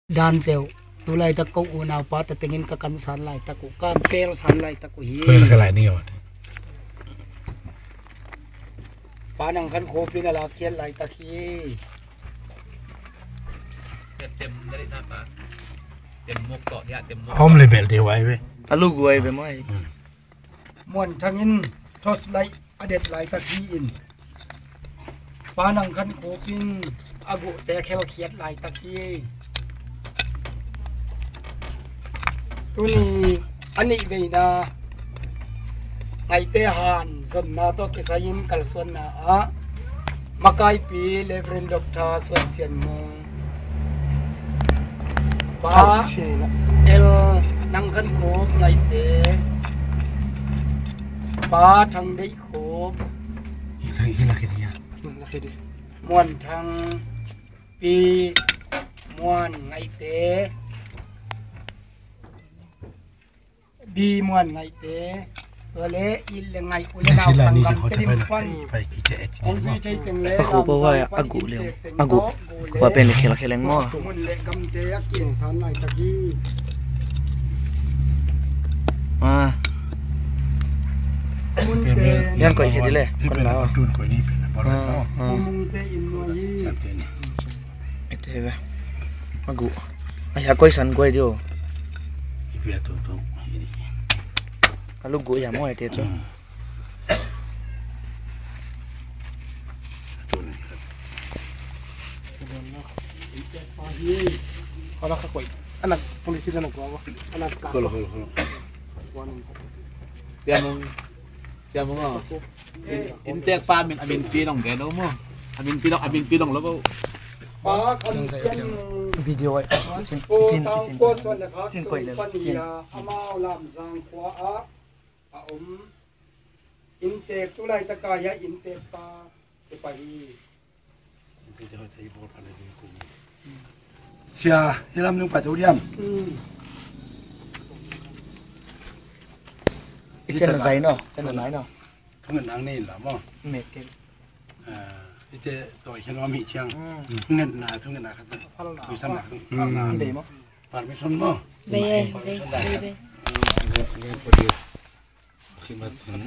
dan teu tulai ta ko una pa ta tengin ka kan san lai ta ko kam fel san lai ta ko hi เพื่อนกันหลายนี่วะ panang kan ko pin ala kian lai ta ki เต็มได้หน้าปากเต็มมุกเกาะเนี่ยเต็มมุก พร้อมเลยเบลเดียวไว้เว้ย alu gue be mai mon thangin thos lai adet lai ta ki in panang kan ko pin agu te khel khiat lai ta ki tuni ani veina ngai te han son na to kisayin kalson na a makai pi levren doctor swan sian mo pa el nang kan ko ngai te pa thang dei ko อีกทั้งอีกละกี่ทีอ่ะ ม่วนทางปีม่วนไงเตบีม่วนไงเตเลอิลไงอุเลนาวสังกัมเตดิมฟัน ไปกี่เจ๊ องซีใจตึงเล aku bawa agu leo agu wa pen khela mo มุนเลกัมเตยเกียงสันไงตะกี้ ah มุนเต yan ko ikhe dile นี่ kon เป็น la ตุนก่อยนี่เป็นบอลเนาะ มุนเตอินนัวยี ชัดเจน ite be agu ay koi san koi dio อีเปียตุนตุน alu gue ya mo ite cho เขาละขะกวยอันนั้น polisi dan aku awak anak ka ก็หลอกหลอก siya mo nga intek pa amin amin pilong gano mo amin pilong logo ป้าคำเสียง video ai โอ้ตามโพสต์วันนะครับสุปัญญาอามาลำสังขวาอาอมอินเตกตุไลตะกายะอินเตปาตุไป จะให้ใช้บอลพันธุ์กูเชียที่ลำนึงปัจจุบัน chen na sai no chen na nai no ทั้งเงินนางนี่หรอมั้ง me ke ที่จะต่อยเชนว่ามีเชียงเงินนาทั้งเงินนาครับมีสนักนา be mo ปาดไม่สนมั้ง Be. เงินพอดีที่มาถึง